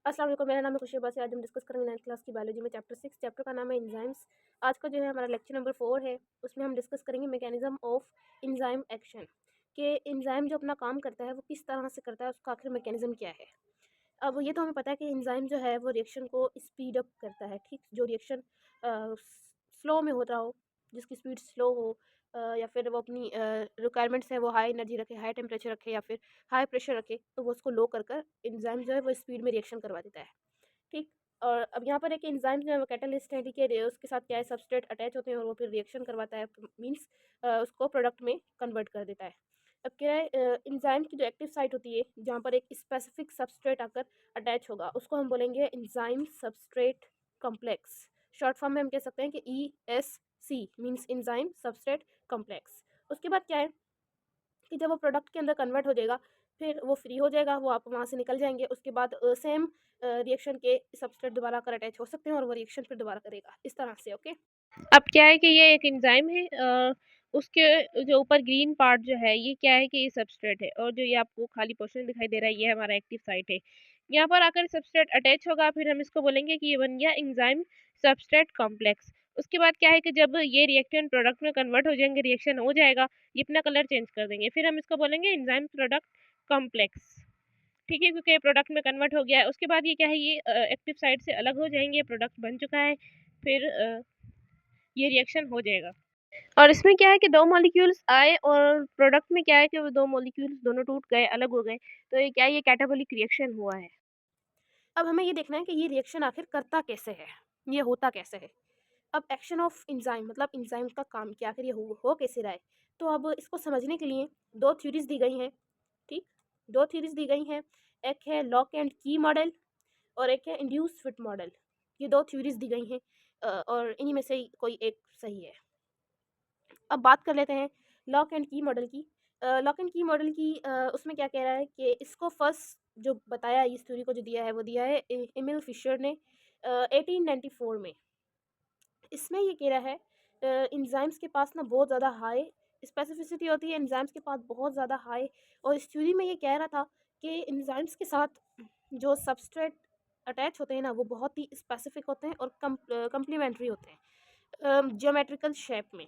अस्सलाम वालेकुम, मेरा नाम है खुशी अब्बासी। आज हम डिस्कस करेंगे 9th क्लास की बायोलॉजी में चैप्टर 6। चैप्टर का नाम है एंजाइम्स। आज का जो है हमारा लेक्चर नंबर 4 है। उसमें हम डिस्कस करेंगे मैकेनिज्म ऑफ एंजाइम एक्शन, कि एंजाइम जो अपना काम करता है वो किस तरह से करता है, उसका आखिर मैकेनिज्म क्या है। अब ये तो हमें पता है कि एंजाइम जो है वो रिएक्शन को स्पीड अप करता है। ठीक, जो रिएक्शन स्लो में होता हो, जिसकी स्पीड स्लो हो, या फिर वो अपनी रिक्वायरमेंट्स है वो हाई एनर्जी रखे, हाई टेम्परेचर रखे, या फिर हाई प्रेशर रखे, तो वो उसको लो कर कर एंजाइम जो है वो स्पीड में रिएक्शन करवा देता है। ठीक। और अब यहाँ पर है कि एंजाइम जो है वो कैटलिस्ट है। ठीक है, उसके साथ क्या है, सबस्ट्रेट अटैच होते हैं और वो फिर रिएक्शन करवाता है, मींस उसको प्रोडक्ट में कन्वर्ट कर देता है। अब क्या है, एंजाइम की जो एक्टिव साइट होती है जहाँ पर एक स्पेसिफिक सबस्ट्रेट आकर अटैच होगा, उसको हम बोलेंगे enzyme substrate complex. Short form में हम कह सकते हैं कि ESC means enzyme substrate complex. उसके बाद क्या है कि जब वो प्रोडक्ट के अंदर कन्वर्ट हो जाएगा, फिर वो फ्री हो जाएगा, वो आप वहाँ से निकल जाएंगे। उसके बाद सेम रिएक्शन के सबस्ट्रेट दोबारा कर अटैच हो सकते हैं और वो रिएक्शन फिर दोबारा करेगा इस तरह से। ओके। अब क्या है कि ये एक एंजाइम है, उसके जो ऊपर ग्रीन पार्ट जो है ये क्या है कि ये सबस्ट्रेट है, और जो ये आपको खाली पोर्शन दिखाई दे रहा है ये हमारा एक्टिव साइट है। यहाँ पर आकर सबस्ट्रेट अटैच होगा, फिर हम इसको बोलेंगे कि ये बन गया एंजाइम सबस्ट्रेट कॉम्प्लेक्स। उसके बाद क्या है कि जब ये रिएक्टेंट प्रोडक्ट में कन्वर्ट हो जाएंगे, रिएक्शन हो जाएगा, ये अपना कलर चेंज कर देंगे, फिर हम इसको बोलेंगे एंजाइम प्रोडक्ट कॉम्प्लेक्स। ठीक है, क्योंकि प्रोडक्ट में कन्वर्ट हो गया है। उसके बाद ये क्या है, ये एक्टिव साइट से अलग हो जाएंगे, प्रोडक्ट बन चुका है, फिर ये रिएक्शन हो जाएगा। और इसमें क्या है कि 2 मॉलिक्यूल्स आए और प्रोडक्ट में क्या है कि वो 2 मॉलिक्यूल्स दोनों टूट गए, अलग हो गए। तो ये क्या है, ये कैटाबॉलिक रिएक्शन हुआ है। अब हमें ये देखना है कि ये रिएक्शन आखिर करता कैसे है, ये होता कैसे है। अब एक्शन ऑफ एंजाइम मतलब एंजाइम का काम क्या, आखिर ये हो कैसे रहा है। तो अब इसको समझने के लिए दो थ्योरीज दी गई हैं। ठीक, दो थ्योरीज दी गई हैं। एक है लॉक एंड की मॉडल और एक है इंड्यूस फिट मॉडल। ये दो थ्योरीज दी गई हैं, और इन्हीं में से ही कोई एक सही है। अब बात कर लेते हैं लॉक एंड की मॉडल की। लॉक एंड की मॉडल की उसमें क्या कह रहा है कि इसको फर्स्ट जो बताया, इस थ्योरी को जो दिया है वो दिया है एमिल फिशर ने 1894 में। इसमें ये कह रहा है एंजाइम्स के पास ना बहुत ज़्यादा हाई स्पेसिफिसिटी होती है, एंजाइम्स के पास बहुत ज़्यादा हाई। और इस थ्योरी में ये कह रहा था कि एंजाइम्स के साथ जो सबस्ट्रेट अटैच होते हैं ना वो बहुत ही स्पेसिफिक होते हैं और कम्प्लीमेंट्री होते हैं जियोमेट्रिकल शेप में।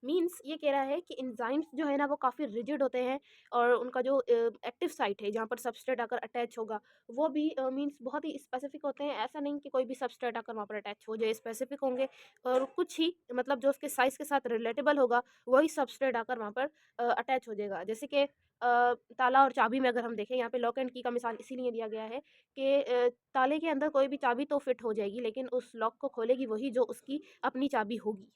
मीन्स ये कह रहा है कि एंजाइम्स जो है ना वो काफ़ी रिजिड होते हैं, और उनका जो एक्टिव साइट है जहाँ पर सबस्ट्रेट आकर अटैच होगा वो भी मीन्स बहुत ही स्पेसिफिक होते हैं। ऐसा नहीं कि कोई भी सबस्ट्रेट आकर वहाँ पर अटैच हो जाए, स्पेसिफिक होंगे। और कुछ ही मतलब जो उसके साइज़ के साथ रिलेटेबल होगा वही सबस्ट्रेट आकर वहाँ पर अटैच हो जाएगा। जैसे कि ताला और चाबी में अगर हम देखें, यहाँ पे लॉक एंड की का मिसाल इसीलिए दिया गया है कि ताले के अंदर कोई भी चाबी तो फिट हो जाएगी, लेकिन उस लॉक को खोलेगी वही जो उसकी अपनी चाबी होगी।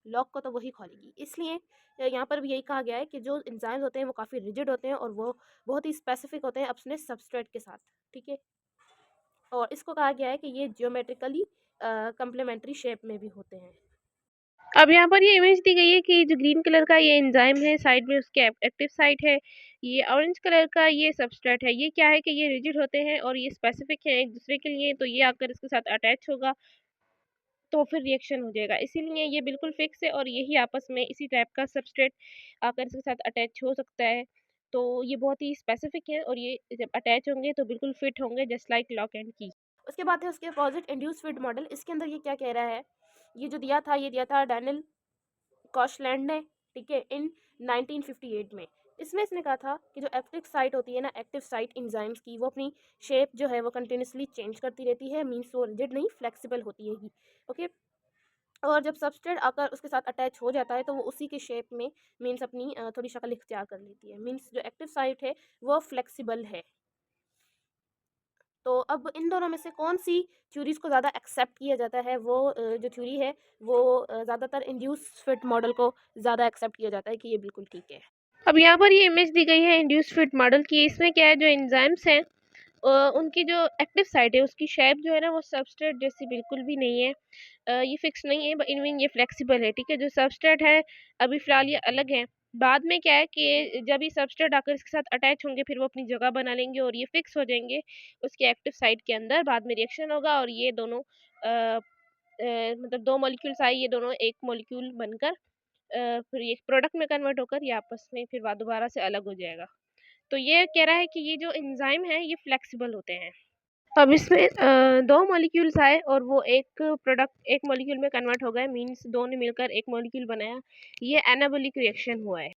लॉक को तो वही खोलेगी। इसलिए यहाँ पर भी यही कहा गया है कि जो एंजाइम्स होते हैं वो काफ़ी रिजिड होते हैं और वो बहुत ही स्पेसिफिक होते हैं अपने सबस्ट्रेट के साथ। ठीक है, और इसको कहा गया है कि ये जियोमेट्रिकली कम्प्लीमेंट्री शेप में भी होते हैं। अब यहाँ पर ये इमेज दी गई है कि जो ग्रीन कलर का ये एंजाइम है, साइड में उसके एक्टिव साइट है। ये ऑरेंज कलर का ये सबस्ट्रेट है। ये क्या है कि ये रिजिड होते हैं और ये स्पेसिफिक है एक दूसरे के लिए, तो ये आकर इसके साथ अटैच होगा तो फिर रिएक्शन हो जाएगा। इसीलिए ये बिल्कुल फिक्स है और यही आपस में इसी टाइप का सबस्ट्रेट आकर इसके साथ अटैच हो सकता है। तो ये बहुत ही स्पेसिफिक है और ये जब अटैच होंगे तो बिल्कुल फिट होंगे, जस्ट लाइक लॉक एंड की। उसके बाद है उसके अपोजिट इंड्यूस फिट मॉडल। इसके अंदर ये क्या कह रहा है, ये जो दिया था ये दिया था डैनियल कॉशलैंड ने। ठीक है, इन 1958 में। इसमें इसने कहा था कि जो एक्टिव साइट होती है ना, एक्टिव साइट एंजाइम्स की, वो अपनी शेप जो है वो कंटिन्यूसली चेंज करती रहती है। मीन्स वो रिजिड नहीं, फ्लेक्सिबल होती है। ओके। और जब सबस्ट्रेट आकर उसके साथ अटैच हो जाता है तो वो उसी के शेप में मीन्स अपनी थोड़ी शक्ल इख्तियार कर लेती है। मीन्स जो एक्टिव साइट है वो फ्लेक्सिबल है। तो अब इन दोनों में से कौन सी थ्योरीज को ज़्यादा एक्सेप्ट किया जाता है, वो जो थ्योरी है वो ज़्यादातर इंड्यूस फिट मॉडल को ज़्यादा एक्सेप्ट किया जाता है कि ये बिल्कुल ठीक है। अब यहाँ पर ये इमेज दी गई है इंड्यूस फिट मॉडल की। इसमें क्या है, जो एंजाइम्स हैं उनकी जो एक्टिव साइट है उसकी शेप जो है ना वो सबस्ट्रेट जैसी बिल्कुल भी नहीं है। ये फिक्स नहीं है, इनमीन ये फ्लेक्सिबल है। ठीक है, जो सबस्ट्रेट है अभी फ़िलहाल ये अलग है। बाद में क्या है कि जब ये सबस्ट्रेट आकर इसके साथ अटैच होंगे फिर वो अपनी जगह बना लेंगे और ये फिक्स हो जाएंगे उसके एक्टिव साइट के अंदर। बाद में रिएक्शन होगा और ये दोनों मतलब 2 मॉलिक्यूल्स आए, ये दोनों एक मॉलिक्यूल बनकर फिर ये प्रोडक्ट में कन्वर्ट होकर ये आपस में फिर दोबारा से अलग हो जाएगा। तो ये कह रहा है कि ये जो एंजाइम है ये फ्लेक्सिबल होते हैं। अब इसमें 2 मॉलिक्यूल्स आए और वो एक प्रोडक्ट एक मॉलिक्यूल में कन्वर्ट हो गए, मीन्स 2 ने मिलकर एक मॉलिक्यूल बनाया। ये एनाबॉलिक रिएक्शन हुआ है।